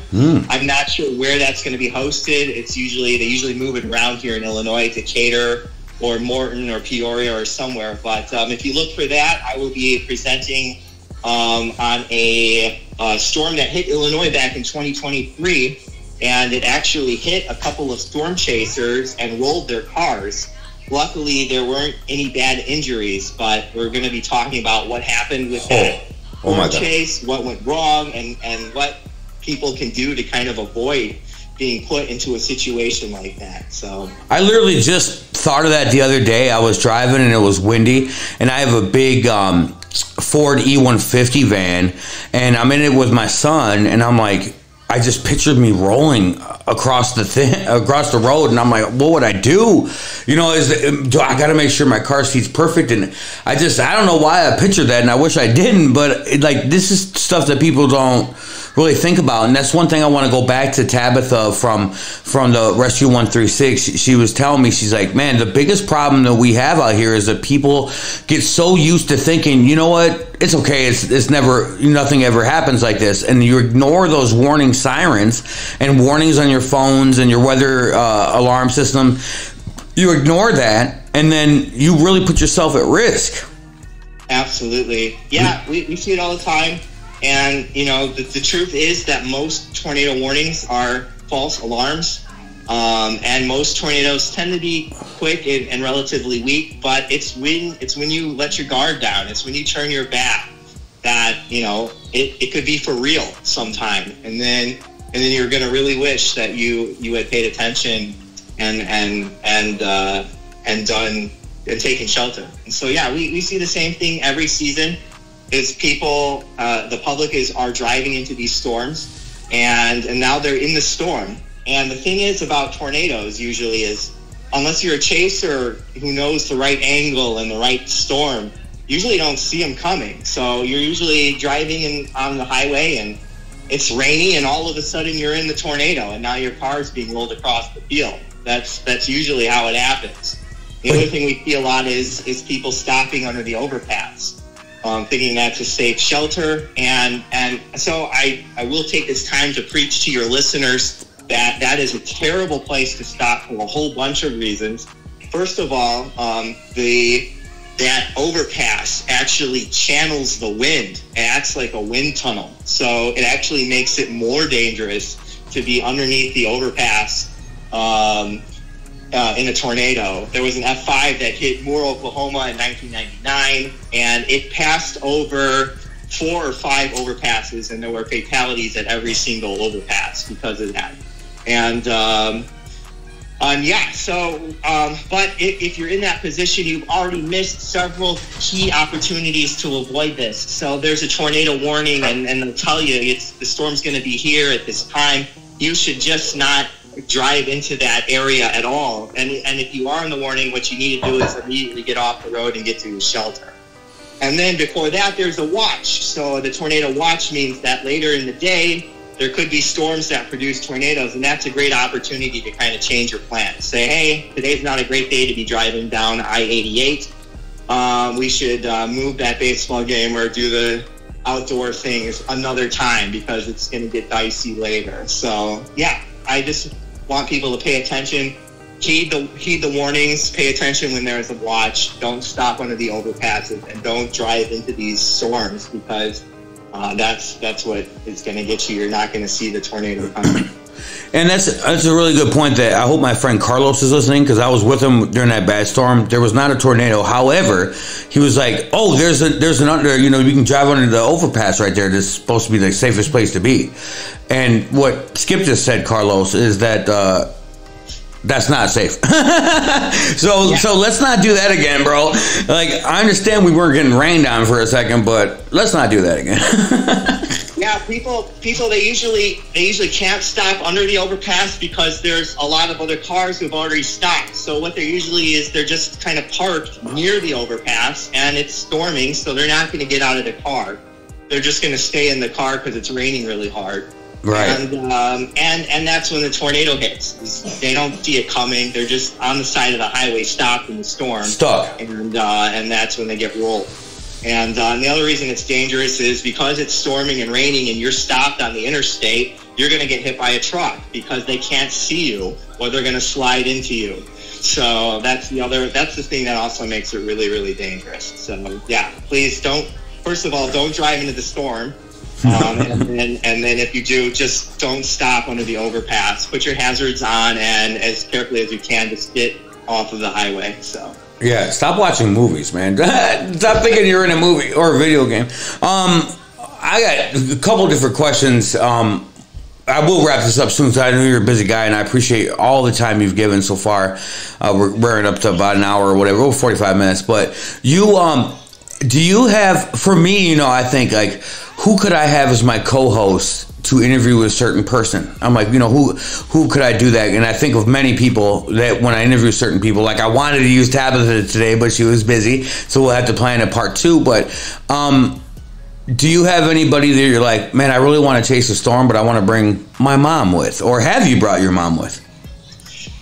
I'm not sure where that's going to be hosted. They usually move it around here in Illinois, Decatur or Morton or Peoria or somewhere. But if you look for that, I will be presenting on a storm that hit Illinois back in 2023, and it actually hit a couple of storm chasers and rolled their cars. Luckily, there weren't any bad injuries, but we're going to be talking about what happened with that storm chase, what went wrong, and what people can do to kind of avoid being put into a situation like that. So I literally just thought of that the other day. I was driving and it was windy, and I have a big Ford E150 van, and I'm in it with my son, and I'm like, I just pictured me rolling across the road, and I'm like, what would I do? I got to make sure my car seat's perfect, and I don't know why I pictured that, and I wish I didn't, but this is stuff that people don't really think about. And that's one thing I want to go back to Tabitha from the Rescue 136. She was telling me, she's like, man, the biggest problem that we have out here is that people get so used to thinking, you know what, it's okay, it's never, nothing ever happens like this, and you ignore those warning sirens and warnings on your phones and your weather alarm system. You ignore that, and then you really put yourself at risk. Absolutely. Yeah, we see it all the time. And, the truth is that most tornado warnings are false alarms. And most tornadoes tend to be quick and relatively weak, but it's when you let your guard down, it's when you turn your back that, it could be for real sometime. And then you're going to really wish that you had paid attention and done and taken shelter. And so, yeah, we see the same thing every season. Is people, the public are driving into these storms, and now they're in the storm. And the thing is about tornadoes usually is, unless you're a chaser who knows the right angle and the right storm, usually don't see them coming. So you're usually driving on the highway, and it's rainy, and all of a sudden you're in the tornado, and now your car is being rolled across the field. That's usually how it happens. The other thing we see a lot is people stopping under the overpass. Thinking that's a safe shelter, and so I will take this time to preach to your listeners that is a terrible place to stop for a whole bunch of reasons. First of all, that overpass actually channels the wind. It acts like a wind tunnel, so it actually makes it more dangerous to be underneath the overpass in a tornado. There was an F5 that hit Moore, Oklahoma in 1999, and it passed over 4 or 5 overpasses, and there were fatalities at every single overpass because of that. But if you're in that position, you've already missed several key opportunities to avoid this. So there's a tornado warning, and they'll tell you the storm's going to be here at this time. You should just not drive into that area at all. And if you are in the warning, what you need to do is immediately get off the road and get to a shelter. And then before that, there's a watch. So the tornado watch means that later in the day, there could be storms that produce tornadoes, and that's a great opportunity to kind of change your plans. Say, hey, today's not a great day to be driving down I-88. We should move that baseball game or do the outdoor things another time because it's going to get dicey later. So, yeah, I just want people to pay attention. heed the warnings. Pay attention when there's a watch. Don't stop under the overpasses, and don't drive into these storms, because that's what is going to get you. You're not going to see the tornado coming. And that's a really good point. That I hope my friend Carlos is listening, because I was with him during that bad storm. There was not a tornado. However, he was like, "Oh, there's an under. You know, you can drive under the overpass right there. This is supposed to be the safest place to be." And what Skip just said, Carlos, is that that's not safe. So let's not do that again, bro. Like, I understand we weren't getting rained on for a second, but let's not do that again. Yeah, people they usually can't stop under the overpass because there's a lot of other cars who've already stopped. So what they're just kind of parked near the overpass, and it's storming, so they're not going to get out of the car. They're just going to stay in the car because it's raining really hard. Right. And that's when the tornado hits. They don't see it coming. They're just on the side of the highway, stopped in the storm. Stuck. And that's when they get rolled. And the other reason it's dangerous is because it's storming and raining and you're stopped on the interstate, you're going to get hit by a truck because they can't see you, or they're going to slide into you. So that's the thing that also makes it really, really dangerous. So yeah, please first of all, don't drive into the storm. And then if you do, just don't stop under the overpass. Put your hazards on, and as carefully as you can, just get off of the highway. So yeah, stop watching movies, man. Stop thinking you're in a movie or a video game. I got a couple different questions. I will wrap this up soon, so I know you're a busy guy, and I appreciate all the time you've given so far. We're wearing up to about an hour or whatever, over 45 minutes. But do you have, for me, you know, I think, like, who could I have as my co-host to interview a certain person? I'm like, you know, who could I do that? And I think of many people that when I interview certain people, like I wanted to use Tabitha today, but she was busy, so we'll have to plan a part 2. But do you have anybody that you're like, man, I really want to chase a storm, but I want to bring my mom with? Or have you brought your mom with?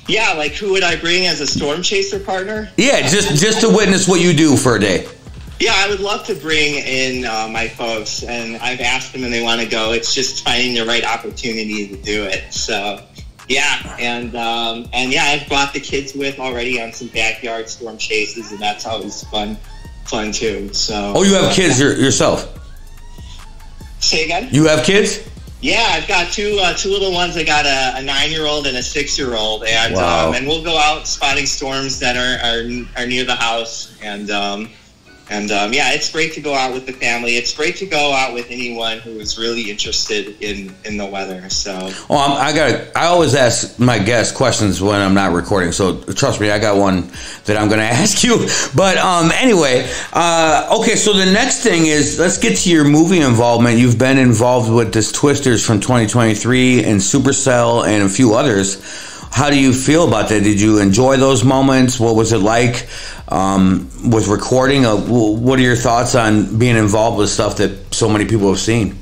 Yeah, like who would I bring as a storm chaser partner? Yeah, just to witness what you do for a day. Yeah, I would love to bring in my folks, and I've asked them and they want to go. It's just finding the right opportunity to do it. So, yeah, and yeah, I've brought the kids with already on some backyard storm chases, and that's always fun too. So. Oh, you have kids yourself? Say again? You have kids? Yeah, I've got two little ones. I got a 9-year-old and a 6-year-old, and wow. And we'll go out spotting storms that are near the house, and yeah, it's great to go out with the family. It's great to go out with anyone who is really interested in the weather. So, I always ask my guests questions when I'm not recording. So trust me, I got one that I'm going to ask you. But anyway, okay. So the next thing is, let's get to your movie involvement. You've been involved with this Twisters from 2023 and Supercell and a few others. How do you feel about that? Did you enjoy those moments? What was it like with recording? What are your thoughts on being involved with stuff that so many people have seen?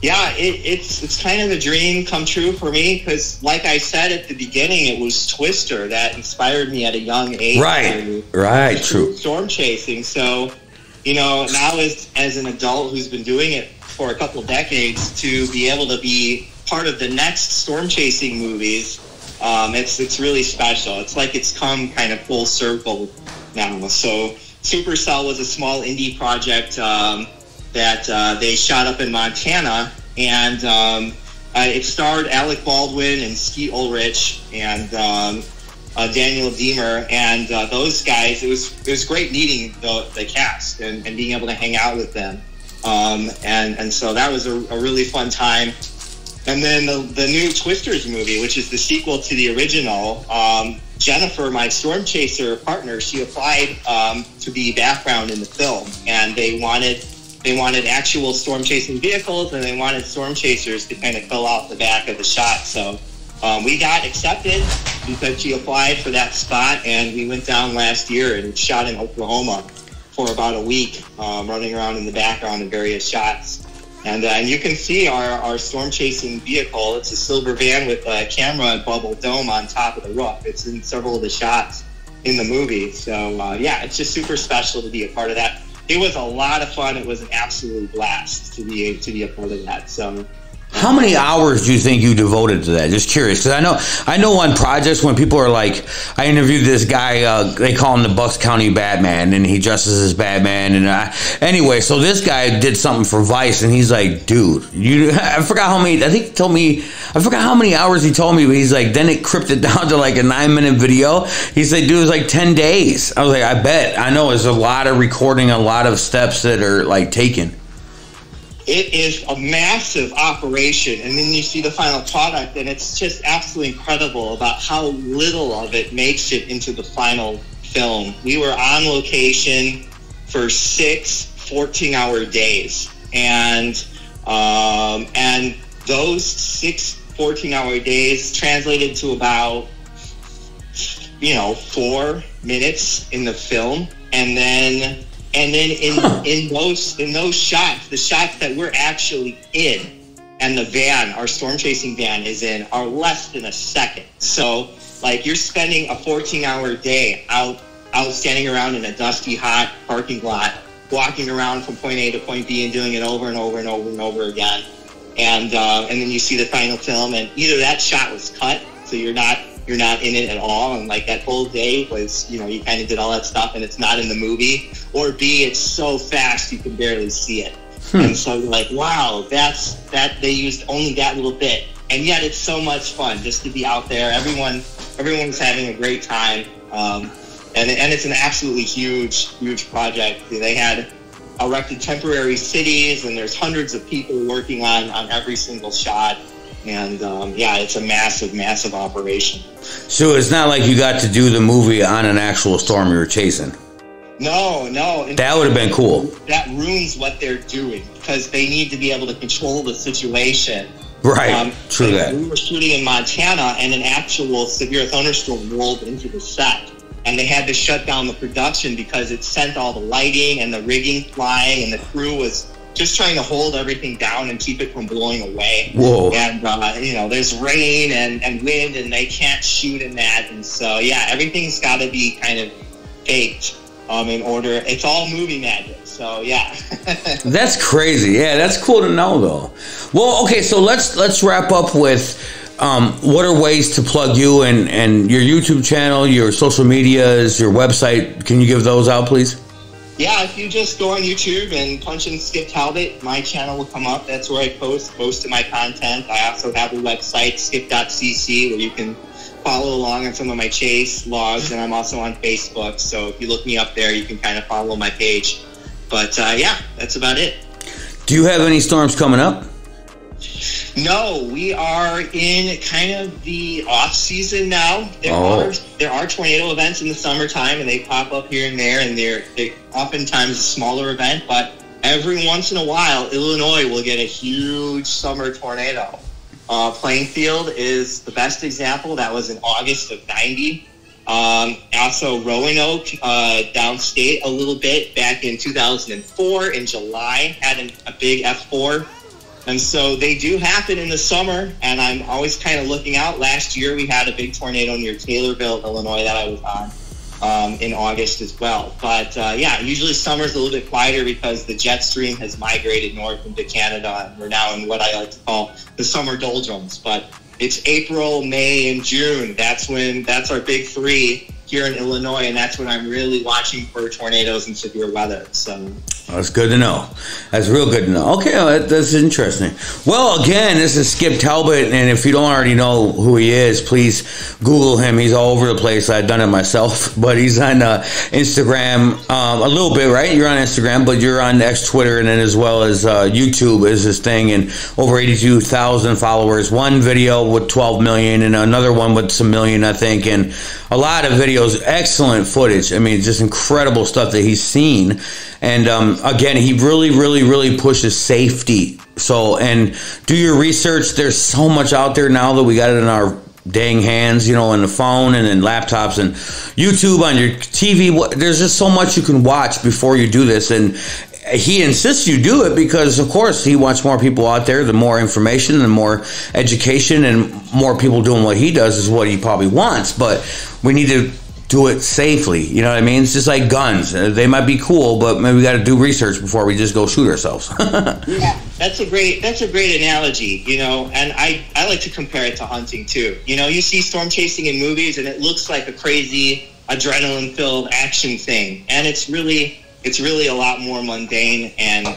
Yeah, it's kind of a dream come true for me because, like I said at the beginning, it was Twister that inspired me at a young age. Right, true. Storm chasing. So, you know, now as an adult who's been doing it for a couple decades, to be able to be part of the next storm chasing movies. It's really special. It's like it's come kind of full circle now. So Supercell was a small indie project that they shot up in Montana, and it starred Alec Baldwin and Skeet Ulrich and Daniel Diemer, and those guys. It was great meeting the cast and being able to hang out with them, and so that was a really fun time. And then the new Twisters movie, which is the sequel to the original, Jennifer, my storm chaser partner, she applied to be background in the film, and they wanted actual storm chasing vehicles, and they wanted storm chasers to kind of fill out the back of the shot. So we got accepted because she applied for that spot, and we went down last year and shot in Oklahoma for about a week, running around in the background in various shots. And you can see our storm chasing vehicle. It's a silver van with a camera and bubble dome on top of the roof. It's in several of the shots in the movie. So yeah, it's just super special to be a part of that. It was a lot of fun. It was an absolute blast to be a part of that. So How many hours do you think you devoted to that? Just curious, because I know on projects when people are like, I interviewed this guy, they call him the Bucks County Batman, and he dresses as Batman. And anyway, so this guy did something for Vice, and he's like, dude, I forgot how many. I think he told me, I forgot how many hours he told me, but he's like, then it cripped it down to like a 9-minute video. He said, dude, it was like 10 days. I was like, I bet. I know there's a lot of recording, a lot of steps that are like taken. It is a massive operation, and then you see the final product, and it's just absolutely incredible about how little of it makes it into the final film. We were on location for 6 14-hour days, and those 6 14-hour days translated to about 4 minutes in the film, and then in those shots, the shots that we're actually in, and the van, our storm chasing van is in, are less than a second. So, like, you're spending a 14-hour day out standing around in a dusty, hot parking lot, walking around from point A to point B and doing it over and over and over and over again. And then you see the final film, and either that shot was cut, so you're not in it at all, and like that whole day was, you kind of did all that stuff and it's not in the movie, or B, it's so fast you can barely see it. And so you're like, wow, that they used only that little bit, and yet it's so much fun just to be out there. Everyone's having a great time, and it's an absolutely huge project. They had erected temporary cities, and there's hundreds of people working on every single shot. And it's a massive operation. So it's not like you got to do the movie on an actual storm you were chasing. No. That would have been cool. That ruins what they're doing, because they need to be able to control the situation. Right. True that. We were shooting in Montana, and an actual severe thunderstorm rolled into the set, and they had to shut down the production because it sent all the lighting and the rigging flying, and the crew was just trying to hold everything down and keep it from blowing away. Whoa. And, there's rain and wind, and they can't shoot in that. And so, everything's got to be kind of faked in order. It's all movie magic. So, yeah. That's crazy. Yeah, that's cool to know, though. Well, okay, so let's wrap up with what are ways to plug you and your YouTube channel, your social medias, your website. Can you give those out, please? Yeah, if you just go on YouTube and punch in Skip Talbot, my channel will come up. That's where I post most of my content. I also have a website, skip.cc, where you can follow along on some of my chase logs, and I'm also on Facebook. So if you look me up there, you can kind of follow my page. But, that's about it. Do you have any storms coming up? No, we are in kind of the off season now. There are tornado events in the summertime, and they pop up here and there, and they're oftentimes a smaller event, but every once in a while, Illinois will get a huge summer tornado. Plainfield is the best example. That was in August of '90. Also, Roanoke, downstate a little bit, back in 2004 in July, had a big F4. And so they do happen in the summer, and I'm always kind of looking out. Last year we had a big tornado near Taylorville, Illinois, that I was on in August as well. But, usually summer's a little bit quieter because the jet stream has migrated north into Canada, and we're now in what I like to call the summer doldrums. But it's April, May, and June. That's our big three here in Illinois, and that's when I'm really watching for tornadoes and severe weather. So that's good to know. That's real good to know. Okay, that's interesting. Well, again, this is Skip Talbot, and if you don't already know who he is, please Google him. He's all over the place. I've done it myself, but he's on Instagram a little bit, right? You're on Instagram, but you're on Twitter, and then as well as YouTube is his thing, and over 82,000 followers. One video with 12 million, and another one with some million, I think, and a lot of videos. Excellent footage. I mean, just incredible stuff that he's seen. And again, he really pushes safety. So, and do your research. There's so much out there now that we got it in our dang hands, on the phone and then laptops and YouTube on your TV. There's just so much you can watch before you do this. And he insists you do it because, of course, he wants more people out there. The more information, the more education, and more people doing what he does is what he probably wants. But we need to do it safely. You know what I mean? It's just like guns. They might be cool, but maybe we got to do research before we just go shoot ourselves. Yeah, That's a great analogy, you know, and I like to compare it to hunting too. You know, you see storm chasing in movies and it looks like a crazy adrenaline-filled action thing, and it's really a lot more mundane, and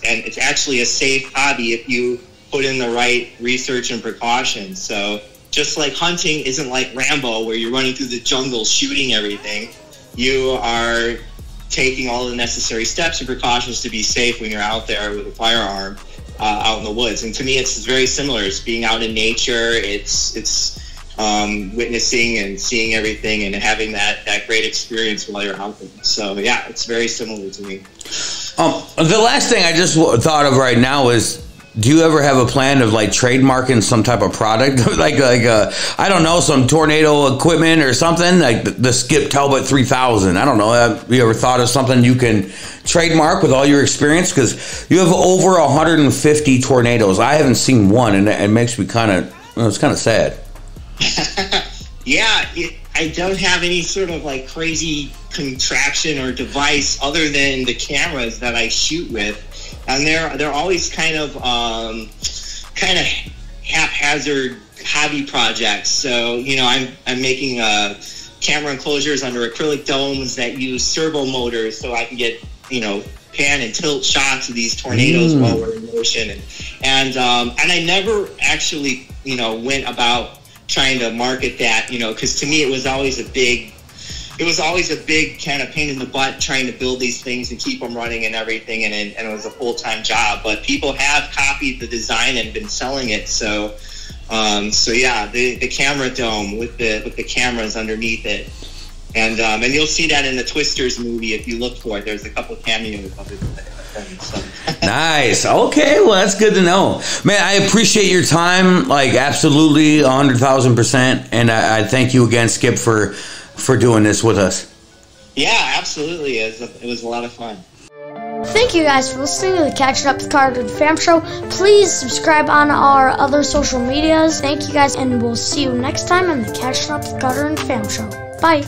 it's actually a safe hobby if you put in the right research and precautions. So just like hunting isn't like Rambo where you're running through the jungle shooting everything, you are taking all the necessary steps and precautions to be safe when you're out there with a firearm out in the woods. And to me, it's very similar. It's being out in nature. It's witnessing and seeing everything and having that great experience while you're out there. So yeah, it's very similar to me. The last thing I just thought of right now is, do you ever have a plan of like trademarking some type of product, like I don't know, some tornado equipment or something, like the Skip Talbot 3000? I don't know. Have you ever thought of something you can trademark with all your experience? Because you have over 150 tornadoes. I haven't seen one, and it makes me kind of, it's kind of sad. Yeah, I don't have any sort of like crazy contraption or device other than the cameras that I shoot with. And they're always kind of haphazard hobby projects. So, you know, I'm making camera enclosures under acrylic domes that use servo motors, so I can get, you know, pan and tilt shots of these tornadoes while we're in motion. And I never actually, you know, went about trying to market that, you know, because to me it was always a big kind of pain in the butt trying to build these things and keep them running and everything, and it was a full-time job. But people have copied the design and been selling it. So yeah, the camera dome with the cameras underneath it, and you'll see that in the Twisters movie if you look for it. There's a couple cameos of it. So. Nice. Okay, well, that's good to know, man. I appreciate your time, like absolutely 100,000%, and I thank you again, Skip, for doing this with us. Yeah, absolutely. It was a lot of fun. Thank you guys for listening to the Catching Up with Carter and Fam Show. Please subscribe on our other social medias. Thank you guys, and we'll see you next time on the Catching Up with Carter and Fam Show. Bye.